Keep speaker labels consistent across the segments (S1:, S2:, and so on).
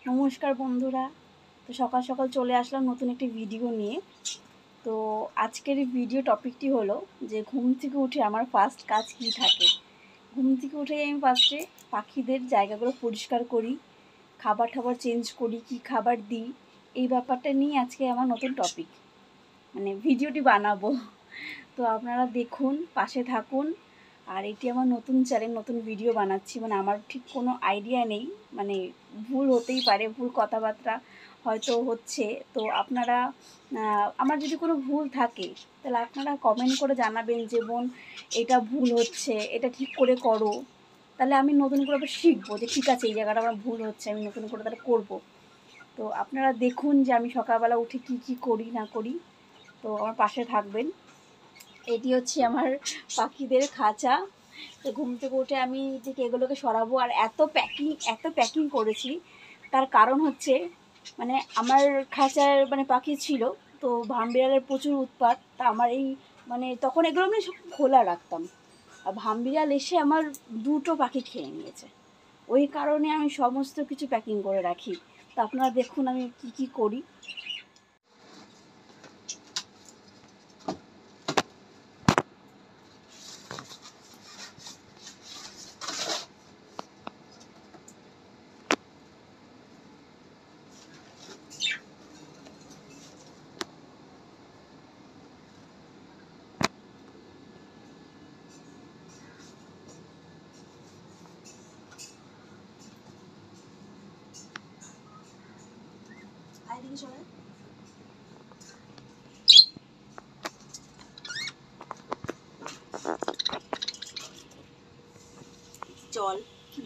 S1: নমস্কার বন্ধুরা। তো সকাল সকাল চলে আসলাম নতুন একটি ভিডিও নিয়ে। তো আজকের এই ভিডিও টপিকটি হলো যে ঘুম থেকে উঠে আমার ফার্স্ট কাজ কী থাকে। ঘুম থেকে উঠেই আমি ফার্স্টে পাখিদের জায়গাগুলো পরিষ্কার করি, খাবার টাবার চেঞ্জ করি, কী খাবার দিই, এই ব্যাপারটা নিয়ে আজকে আমার নতুন টপিক, মানে ভিডিওটি বানাবো। তো আপনারা দেখুন, পাশে থাকুন। আর এটি আমার নতুন চ্যানেল, নতুন ভিডিও বানাচ্ছি, মানে আমার ঠিক কোনো আইডিয়া নেই, মানে ভুল হতেই পারে, ভুল কথাবার্তা হয়তো হচ্ছে। তো আপনারা আমার যদি কোনো ভুল থাকে তাহলে আপনারা কমেন্ট করে জানাবেন যে বোন এটা ভুল হচ্ছে, এটা ঠিক করে করো। তাহলে আমি নতুন করে আবার শিখবো যে ঠিক আছে এই জায়গাটা আমার ভুল হচ্ছে, আমি নতুন করে তাহলে করবো। তো আপনারা দেখুন যে আমি সকালবেলা উঠে কি কি করি না করি। তো আমার পাশে থাকবেন। এটি হচ্ছে আমার পাখিদের খাঁচা। তো ঘুম থেকে উঠে আমি ঠিক এগুলোকে সরাবো। আর এত প্যাকিং করেছি, তার কারণ হচ্ছে মানে আমার খাঁচার মানে পাখি ছিল, তো ভামবিড়ালের প্রচুর উৎপাত। তা আমার এই মানে তখন এগুলো আমি সব খোলা রাখতাম, আর ভামবিড়াল এসে আমার দুটো পাখি খেয়ে নিয়েছে। ওই কারণে আমি সমস্ত কিছু প্যাকিং করে রাখি। তো আপনারা দেখুন আমি কি কি করি।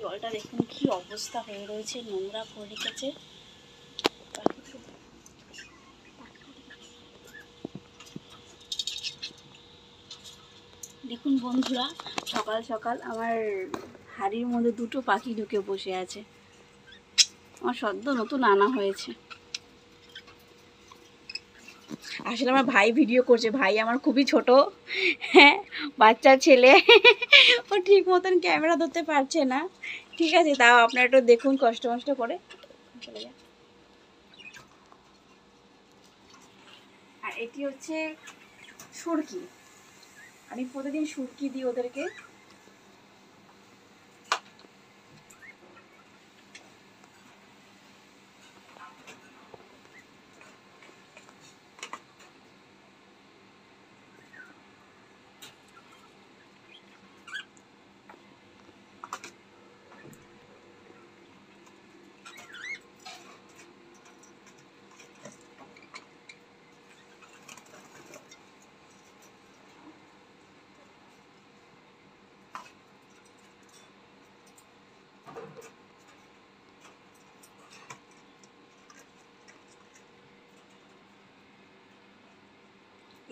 S1: জলটা দেখুন কি অবস্থা হয়ে রয়েছে, নোংরা করে রেখেছে। দেখুন বন্ধুরা, সকাল সকাল আমার হাড়ির মধ্যে দুটো পাখি ঢুকে বসে আছে। আমার সদ্য নতুন আনা হয়েছে। আসলে আমার ভাই ভিডিও করছে, ভাই আমার খুবই ছোট, হ্যাঁ, বাচ্চা ছেলে। ও ঠিক মতন ক্যামেরা ধরতে পারছে না। ঠিক আছে, তাও আপনারা একটু দেখুন কষ্ট মষ্ট করে। চলে যা। আর এটি হচ্ছে সুরকি। আমি প্রতিদিন সুরকি দিই ওদেরকে।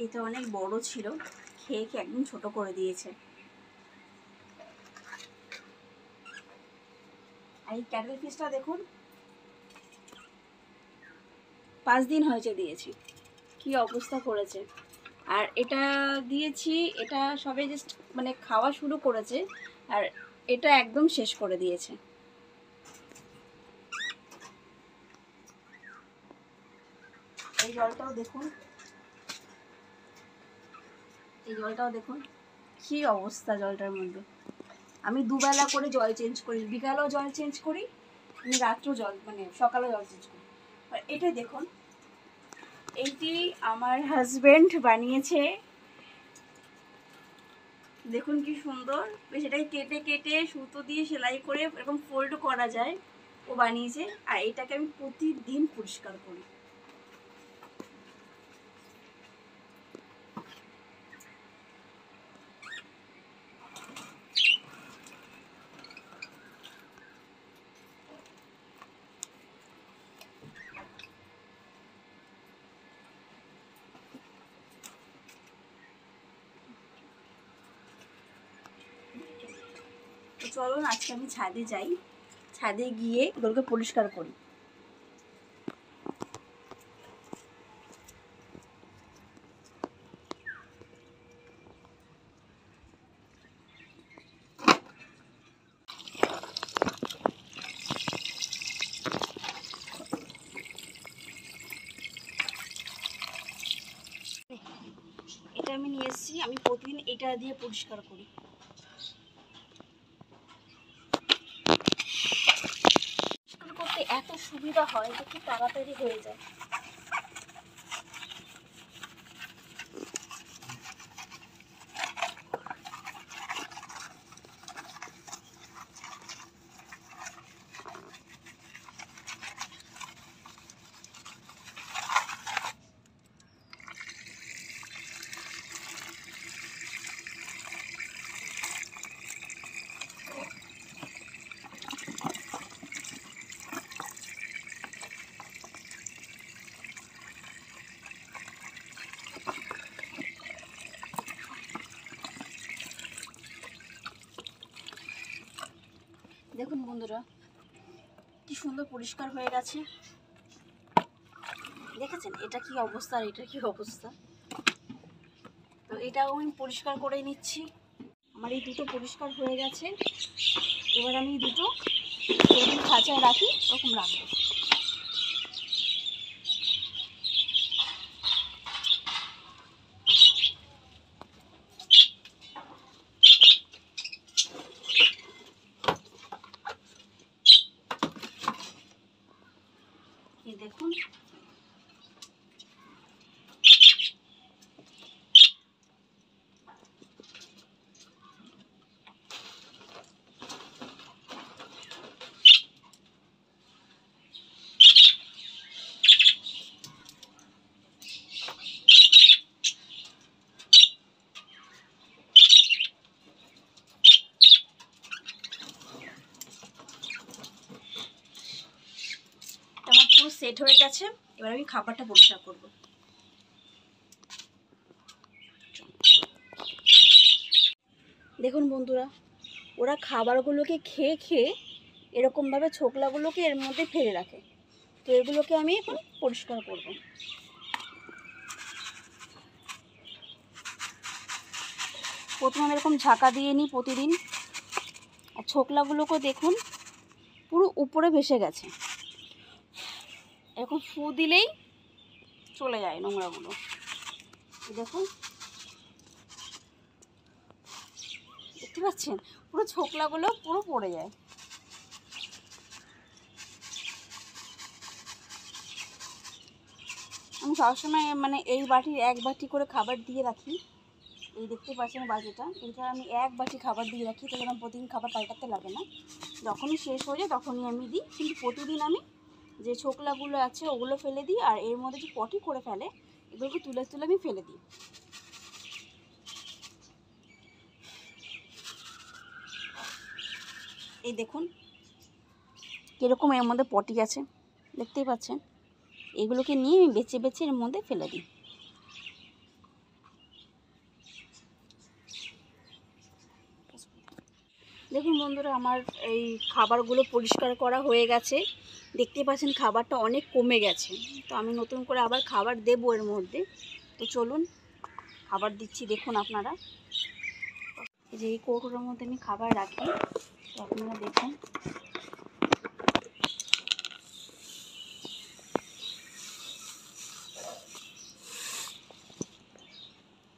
S1: এটা অনেক বড় ছিল, খেয়ে একদম ছোট করে দিয়েছে। আর এই ক্যাটেল ফিশটা দেখুন, 5 দিন হয়েছে দিয়েছি, কি অবস্থা করেছে। আর এটা দিয়েছি, এটা সবে জাস্ট মানে খাওয়া শুরু করেছে, আর এটা একদম শেষ করে দিয়েছে। এই জলটাও দেখুন, এই জলটাও দেখুন কি অবস্থা জলটার মধ্যে। আমি দুবেলা করে জল চেঞ্জ করি, বিকালেও জল চেঞ্জ করি, আমি রাত্রেও জল মানে সকালেও জল চেঞ্জ করি। আর এটা দেখুন, এইটি আমার হাজবেন্ড বানিয়েছে। দেখুন কি সুন্দর, বেশ এটাকে কেটে কেটে সুতো দিয়ে সেলাই করে এরকম ফোল্ড করা যায়, ও বানিয়েছে। আর এটাকে আমি প্রতিদিন পরিষ্কার করি। তো চলুন আজকে আমি ছাদে যাই, ছাদে গিয়ে এগুলোকে পরিষ্কার করি। আমি প্রতিদিন এটা দিয়ে পরিষ্কার করি। পরিষ্কার করতে এত সুবিধা হয় যে কি তাড়াতাড়ি হয়ে যায়। দেখুন বন্ধুরা কি সুন্দর পরিষ্কার হয়ে গেছে, দেখেছেন এটা কি অবস্থা আর এটা কি অবস্থা। তো এটাও আমি পরিষ্কার করে নিচ্ছি। আমার এই দুটো পরিষ্কার হয়ে গেছে, এবার আমি দুটো যেরকম খাঁচায় রাখি ওরকম রাখবো। এই দেখুন আমার পুরো সেট হয়ে গেছে, এবার আমি খাবারটা পরিষ্কার করব। দেখুন বন্ধুরা ওরা খাবারগুলোকে খেয়ে খেয়ে এরকমভাবে ছোকলাগুলোকে এর মধ্যে ফেলে রাখে, তো এগুলোকে আমি এখন পরিষ্কার করব। প্রথমে আমি এরকম ঝাঁকা দিয়ে নিই প্রতিদিন। আর ছোকলাগুলোকে দেখুন পুরো উপরে ভেসে গেছে, এখন ফু দিলেই চলে যায় নোংরাগুলো। দেখুন দেখতে পাচ্ছেন পুরো ছোকলাগুলো পুরো পড়ে যায়। আমি সবসময় মানে এই বাটির এক বাটি করে খাবার দিয়ে রাখি। এই দেখতে পাচ্ছেন বাটিটা, এটা আমি এক বাটি খাবার দিয়ে রাখি, তো যেন প্রতিদিন খাবার পাল্টাতে লাগে না। যখনই শেষ হয়ে যায় তখনই আমি দিই, কিন্তু প্রতিদিন আমি যে ছোকলাগুলো আছে ওগুলো ফেলে দিই, আর এর মধ্যে যে পটি করে ফেলে এগুলোকে তুলে তুলে আমি ফেলে দিই। এই দেখুন কীরকম এর মধ্যে পটি আছে, দেখতেই পাচ্ছেন। এগুলোকে নিয়ে আমি বেছে বেছে এর মধ্যে ফেলে দিই। দেখুন বন্ধুরা আমার এই খাবারগুলো পরিষ্কার করা হয়ে গেছে, দেখতে পাচ্ছেন খাবারটা অনেক কমে গেছে। তো আমি নতুন করে আবার খাবার দেবো এর মধ্যে, তো চলুন খাবার দিচ্ছি। দেখুন আপনারা এই যে এই কৌটোর মধ্যে আমি খাবার রাখি, তো আপনারা দেখুন।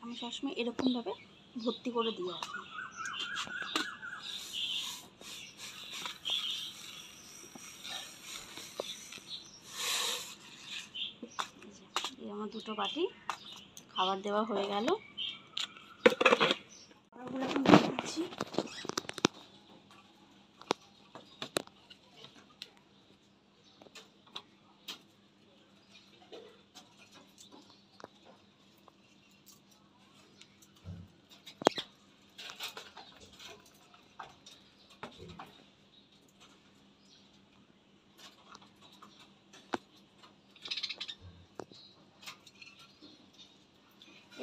S1: আমি সবসময় এরকমভাবে ভর্তি করে দিয়ে রাখি। আমার দুটো বাটি খাবার দেওয়া হয়ে গেল, খাবারগুলো এখন দিয়ে দিচ্ছি।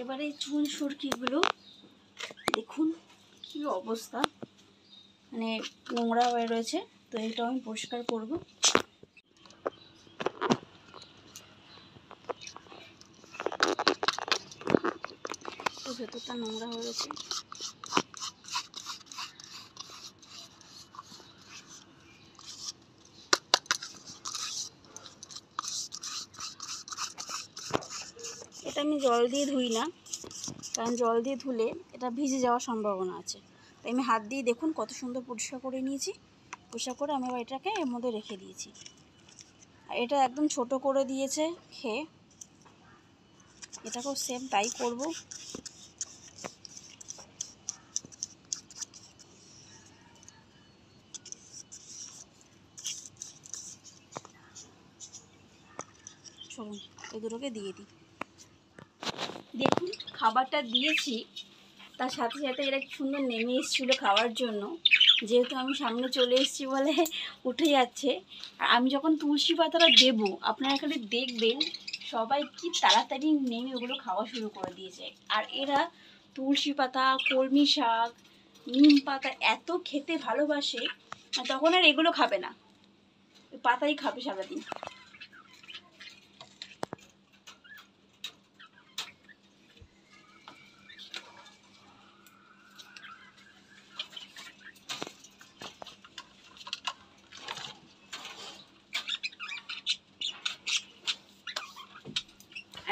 S1: এবারে এই চুন সুরকিগুলো দেখুন কি অবস্থা, মানে নোংরা হয়ে রয়েছে, তো এইটাও আমি পরিষ্কার করব। তো ভেতরটা নোংরা হয়ে রয়েছে। এটা আমি জল দিয়ে ধুই না, কারণ জল দিয়ে ধুলে এটা ভিজে যাওয়ার সম্ভাবনা আছে। তাই আমি হাত দিয়ে দেখুন কত সুন্দর পরিষ্কার করে নিয়েছি। পরিষ্কার করে আমি আবার এটাকে এর মধ্যে রেখে দিয়েছি। আর এটা একদম ছোট করে দিয়েছে খেয়ে, এটাকেও সেম তাই করব। চলুন এই দুটোকে দিয়ে দিই। দেখুন খাবারটা দিয়েছি, তার সাথে সাথে এরা কি সুন্দর নেমে এসেছিলো খাওয়ার জন্য। যেহেতু আমি সামনে চলে এসেছি বলে উঠে যাচ্ছে। আর আমি যখন তুলসী পাতাটা দেবো, আপনারা খালি দেখবেন সবাই কি তাড়াতাড়ি নেমে ওগুলো খাওয়া শুরু করে দিয়েছে। আর এরা তুলসী পাতা, কলমি শাক, নিম পাতা এত খেতে ভালোবাসে, তখন আর এগুলো খাবে না, পাতাই খাবে সারাদিন।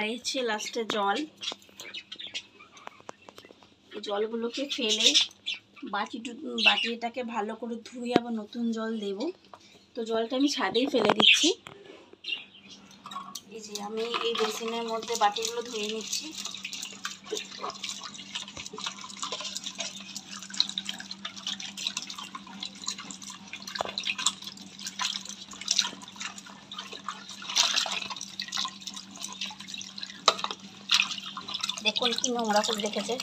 S1: আর এই হচ্ছে লাস্টে জল। এই জলগুলোকে ফেলে বাটিটাকে ভালো করে ধুয়ে আবার নতুন জল দেব। তো জলটা আমি ছাদেই ফেলে দিচ্ছি। এই যে আমি এই বেসিনের মধ্যে বাটিগুলো ধুয়ে নিচ্ছি। দেখুন কি নোংরা করে রেখেছে।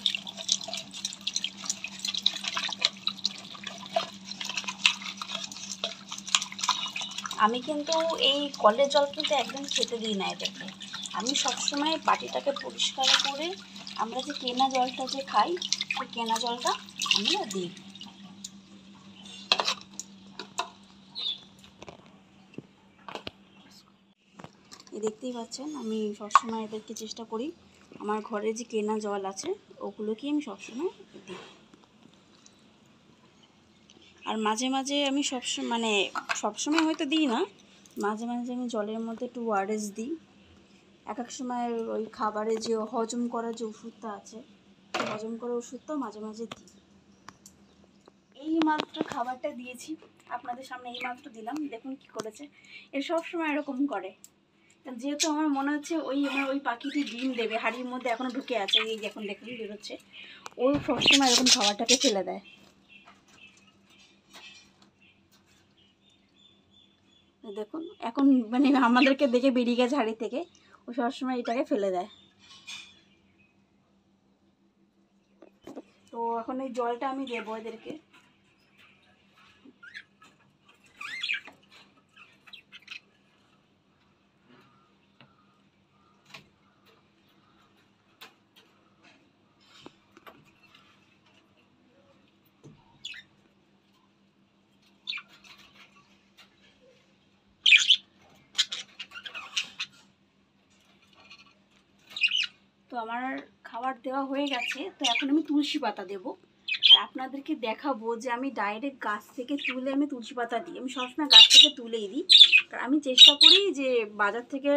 S1: আমি কিন্তু এই কলের জল কিন্তু একদম খেতে দিই না এদেরকে। আমি সবসময় বাটিটাকে পরিষ্কার করে আমরা যে কেনা জলটা যে খাই, সেই কেনা জলটা আমি দিই। দেখতেই পাচ্ছেন আমি সবসময় এদেরকে চেষ্টা করি আমার ঘরে যে কেনা জল আছে ওগুলোকে আমি সবসময় দিই। আর মাঝে মাঝে আমি সবসময় হয়তো দিই না, মাঝে মাঝে আমি জলের মধ্যে একটু ওআরএস দিই। এক এক সময় ওই খাবারে যে হজম করার যে ওষুধটা আছে, হজম করার ওষুধটাও মাঝে মাঝে দিই। এই মাত্র খাবারটা দিয়েছি আপনাদের সামনে, এই মাত্র দিলাম, দেখুন কি করেছে। এর সবসময় এরকম করে। যেহেতু আমার মনে হচ্ছে আমার ওই পাখিটি ডিম দেবে, হাড়ির মধ্যে এখনও ঢুকে আছে, এই এখন দেখুন বেরোচ্ছে। ও সবসময় এরকম খাবারটাকে ফেলে দেয়। দেখুন এখন আমাদেরকে দেখে বেরিয়ে গেছে হাড়ি থেকে, ও সবসময় এটাকে ফেলে দেয়। তো এখন এই জলটা আমি দেবো এদেরকে। তো আমার খাবার দেওয়া হয়ে গেছে। তো এখন আমি তুলসী পাতা দেবো। আর আপনাদেরকে দেখাবো যে আমি ডাইরেক্ট গাছ থেকে তুলে আমি তুলসী পাতা দিই। আমি সবসময় গাছ থেকে তুলেই দিই, কারণ আমি চেষ্টা করি যে বাজার থেকে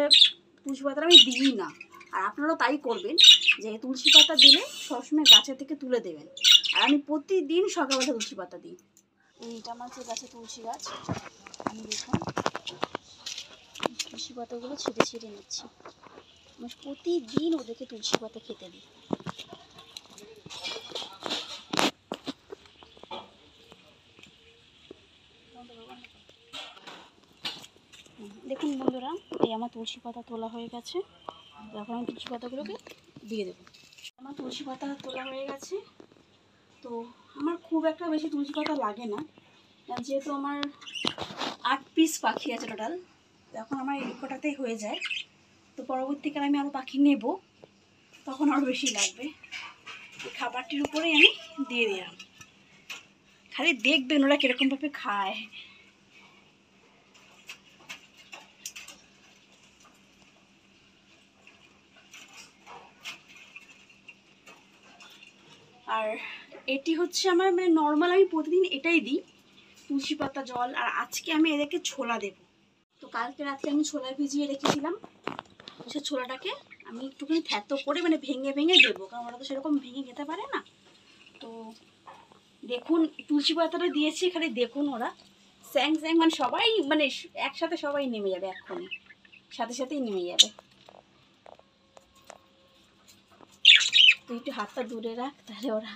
S1: তুলসী পাতাটা আমি দিই না। আর আপনারাও তাই করবেন, যে তুলসী পাতা দিলে সবসময় গাছের থেকে তুলে দেবেন। আর আমি প্রতিদিন সকালবেলা তুলসী পাতা দিই। এইটা আমার যে গাছে তুলসী গাছ, আমি দেখুন তুলসী পাতাগুলো ছিঁড়ে ছিঁড়ে নিচ্ছি। আমি প্রতিদিন ওদেরকে তুলসী পাতা খেতে দিই। দেখুন বন্ধুরা, এই আমার তুলসী পাতা তোলা হয়ে গেছে। এখন আমি তুলসী পাতাগুলোকে দিয়ে দেবো। আমার তুলসী পাতা তোলা হয়ে গেছে। তো আমার খুব একটা বেশি তুলসী পাতা লাগে না, যেহেতু আমার 8 পিস পাখি আছে টোটাল। এখন আমার এই কটাতেই হয়ে যায়। তো পরবর্তীকালে আমি আরও পাখি নেব, তখন আরও বেশি লাগবে। এই খাবারটির উপরেই আমি দিয়ে দিলাম। খালি দেখবেন ওরা কীরকমভাবে খায়। আর এটি হচ্ছে আমার নর্মাল, আমি প্রতিদিন এটাই দিই, তুলসী পাতা জল। আর আজকে আমি এদেরকে ছোলা দেব। তো কালকে রাত্রে আমি ছোলা ভিজিয়ে রেখেছিলাম, সে ছোলাটাকে আমি একটুখানি থ্যাতো করে মানে ভেঙে ভেঙে দেবো, কারণ ওরা তো সেরকম ভেঙে খেতে পারে না। তো দেখুন তুলসী পাতাটা দিয়েছি, এখানে দেখুন ওরা স্যাং স্যাং মানে সবাই মানে একসাথে সবাই নেমে যাবে, এক্ষুনি সাথে সাথেই নেমে যাবে। তুই একটু হাতটা দূরে রাখ, তাহলে ওরা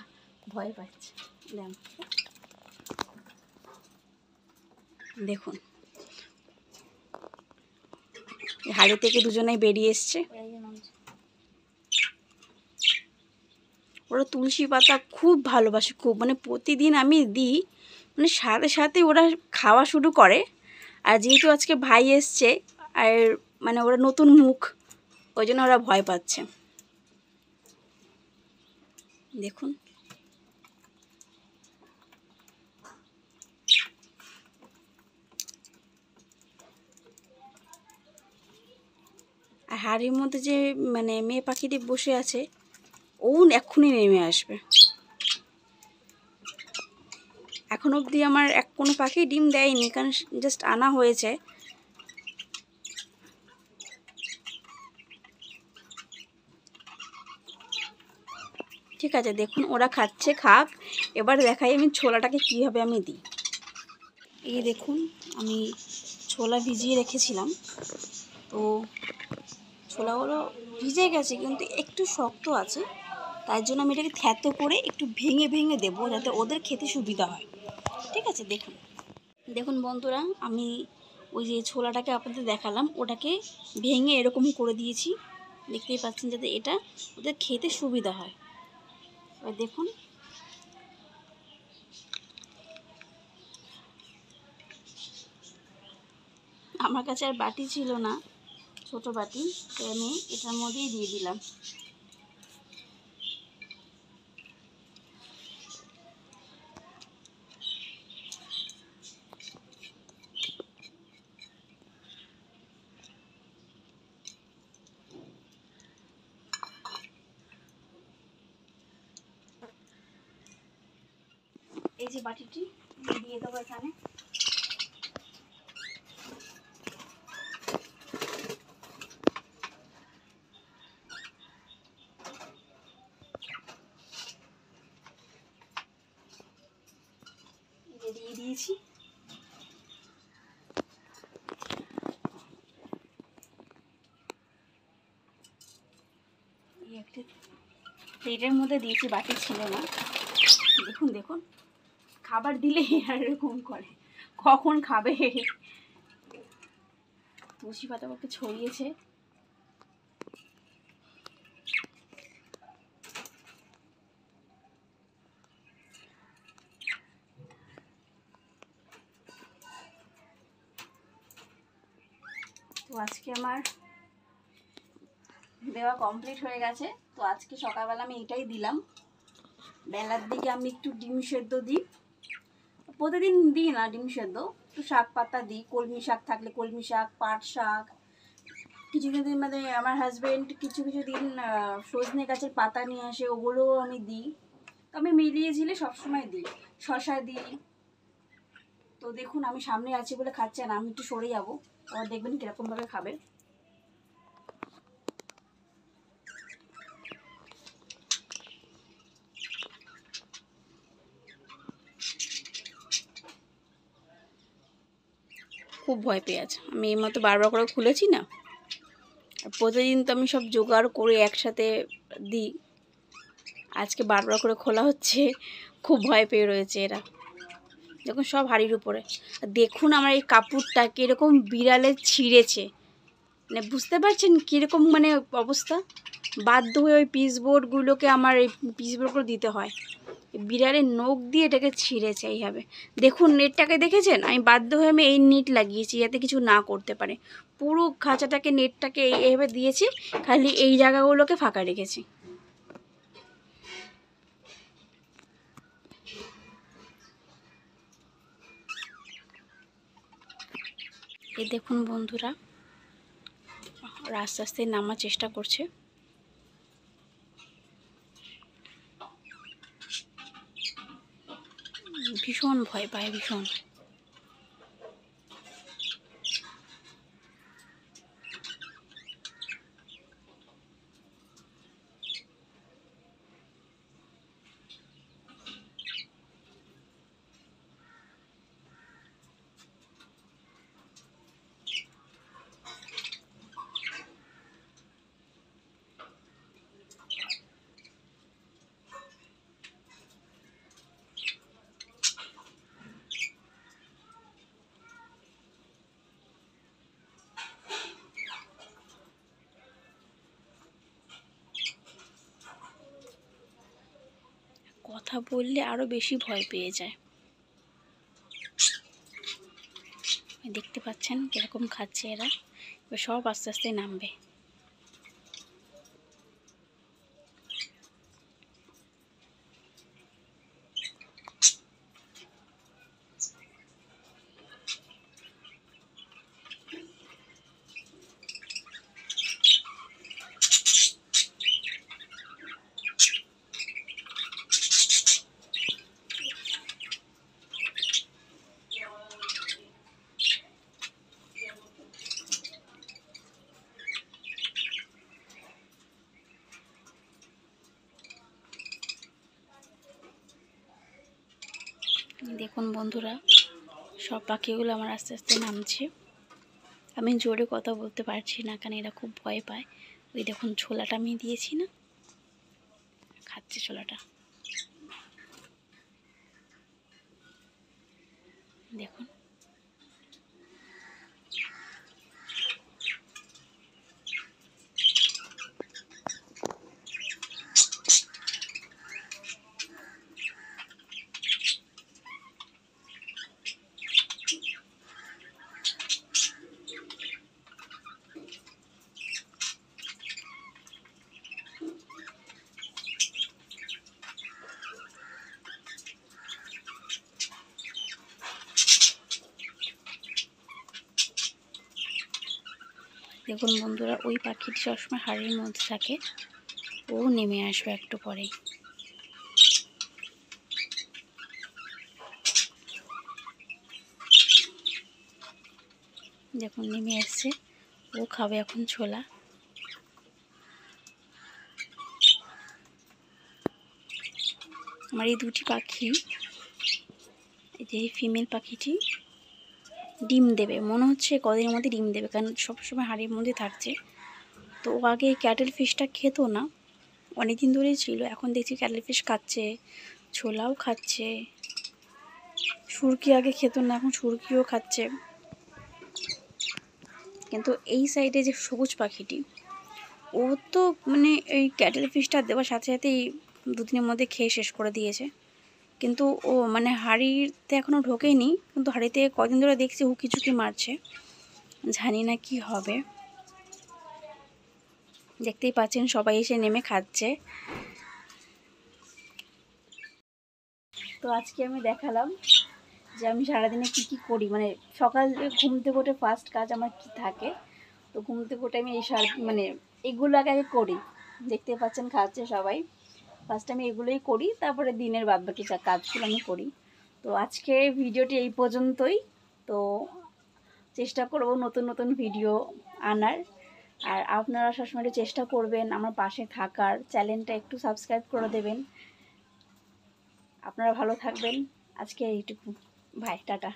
S1: ভয় পাচ্ছে। দেখুন হাড়ি থেকে দুজনেই বেরিয়ে এসছে। ওরা তুলসী পাতা খুব ভালোবাসে, খুব মানে প্রতিদিন আমি দিই, মানে সাথে সাথে ওরা খাওয়া শুরু করে। আর যেহেতু আজকে ভাই এসছে আর মানে ওরা নতুন মুখ, ওই জন্য ওরা ভয় পাচ্ছে। দেখুন আর হাড়ির মধ্যে যে মানে মেয়ে পাখিটি বসে আছে, ও এক্ষুনি নেমে আসবে। এখন অবধি আমার কোনো পাখি ডিম দেয়নি, কারণ জাস্ট আনা হয়েছে। ঠিক আছে, দেখুন ওরা খাচ্ছে, খাক। এবার দেখাই আমি ছোলাটাকে কীভাবে আমি দিই। এই দেখুন আমি ছোলা ভিজিয়ে রেখেছিলাম, তো ছোলাগুলো ভিজে গেছে কিন্তু একটু শক্ত আছে, তার জন্য আমি এটাকে থ্যাতো করে একটু ভেঙে ভেঙে দেবো, যাতে ওদের খেতে সুবিধা হয়। ঠিক আছে, দেখুন দেখুন বন্ধুরা, আমি ওই যে ছোলাটাকে আপনাদের দেখালাম, ওটাকে ভেঙে এরকম করে দিয়েছি, দেখতেই পাচ্ছেন, যাতে এটা ওদের খেতে সুবিধা হয়। এবার দেখুন আমার কাছে আর বাটি ছিল না, ছোট বাটি, তো আমি এটার মধ্যেই দিয়ে দিলাম। এই যে বাটিটি দিয়ে দেবো এখানে। দিয়ে দিয়েছি। একটা প্লেটের মধ্যে দিয়েছি, বাটি ছিল না। দেখুন দেখুন খাবার দিলে আর এরকম করে, কখন খাবে। তুলসী পাতা ওকে ছড়িয়েছে। তো আজকে আমার দেওয়া কমপ্লিট হয়ে গেছে। তো আজকে সকালবেলা আমি এটাই দিলাম। বেলার দিকে আমি একটু ডিম সেদ্ধ দিই, প্রতিদিন দিই না ডিম সেদ্ধ, একটু শাক পাতা দিই, কলমি শাক থাকলে কলমি শাক, পাট শাক, কিছু কিছু দিন মানে আমার হাজব্যান্ড কিছু কিছু দিন সজনে গাছের পাতা নিয়ে আসে, ওগুলোও আমি দিই। তো আমি মিলিয়ে ঝিলে সবসময় দিই, শশা দিই। তো দেখুন আমি সামনে আছি বলে খাচ্ছে না, আমি একটু সরে যাবো, আবার দেখবেন কীরকমভাবে খাবে। খুব ভয় পেয়ে আছে, আমি এই মতো বারবার করে খুলেছি না, আর প্রতিদিন তো আমি সব জোগাড় করে একসাথে দিই, আজকে বারবার করে খোলা হচ্ছে, খুব ভয় পেয়ে রয়েছে এরা। দেখুন সব হাড়ির উপরে। দেখুন আমার এই কাপড়টা কীরকম বিড়ালে ছিঁড়েছে, মানে বুঝতে পারছেন কীরকম মানে অবস্থা। বাধ্য হয়ে ওই পিসবোর্ডগুলোকে আমার এই পিসবোর্ডগুলো দিতে হয়, বিড়ালের নখ দিয়ে এটাকে ছিঁড়েছে এইভাবে। দেখুন নেটটাকে দেখেছেন, আমি বাধ্য হয়ে আমি এই নেট লাগিয়েছি যাতে কিছু না করতে পারে। পুরো খাঁচাটাকে নেটটাকে এইভাবে দিয়েছি, খালি এই জায়গাগুলোকে ফাঁকা রেখেছি। এই দেখুন বন্ধুরা, আস্তে আস্তে নামার চেষ্টা করছে। ভীষণ ভয় পায়, ভীষণ। কথা বললে আরও বেশি ভয় পেয়ে যায়। দেখতে পাচ্ছেন কীরকম খাচ্ছে এরা। এবার সব আস্তে আস্তে নামবে। দেখুন বন্ধুরা, সব পাখিগুলো আমার আস্তে আস্তে নামছে। আমি জোরে কথা বলতে পারছি না, কারণ এরা খুব ভয় পায়। ওই দেখুন ছোলাটা আমি দিয়েছি না, খাচ্ছে ছোলাটা, দেখুন। দেখুন বন্ধুরা, ওই পাখিটি সবসময় হাড়ির মধ্যে থাকে, ও নেমে আসবে একটু পরেই। দেখুন নেমে এসছে, ও খাবে এখন ছোলা। আমার এই দুটি পাখি, এই যে ফিমেল পাখিটি ডিম দেবে, মনে হচ্ছে কদিনের মধ্যে ডিম দেবে, কারণ সবসময় হাড়ির মধ্যে থাকছে। তো ও আগে ক্যাটেল ফিশটা খেত না, অনেক দিন ধরেই ছিল, এখন দেখছি ক্যাটেল ফিশ খাচ্ছে, ছোলাও খাচ্ছে। সুরকি আগে খেত না, এখন সুরকিও খাচ্ছে। কিন্তু এই সাইডে যে সবুজ পাখিটি, ও তো মানে এই ক্যাটেল ফিশটা দেওয়ার সাথে সাথেই দুদিনের মধ্যে খেয়ে শেষ করে দিয়েছে। কিন্তু ও মানে হাঁড়িতে এখনও ঢোকেনি, কিন্তু হাঁড়িতে কদিন ধরে দেখছি হুকিচুকি মারছে, জানি না কি হবে। দেখতেই পাচ্ছেন সবাই এসে নেমে খাচ্ছে। তো আজকে আমি দেখালাম যে আমি সারাদিনে কি কি করি, মানে সকালে ঘুম থেকে উঠে ফার্স্ট কাজ আমার কি থাকে। তো ঘুম থেকে উঠে আমি এই মানে এগুলো আগে করি। দেখতে পাচ্ছেন খাচ্ছে সবাই, ফার্স্ট আমি এগুলোই করি, তারপরে দিনের বাদবাকি কাজগুলো আমি করি। তো আজকে ভিডিওটি এই পর্যন্তই। তো চেষ্টা করব নতুন নতুন ভিডিও আনার, আর আপনারা সবসময় চেষ্টা করবেন আমার পাশে থাকার, চ্যানেলটা একটু সাবস্ক্রাইব করে দেবেন। আপনারা ভালো থাকবেন। আজকে এইটুকু, বাই, টাটা।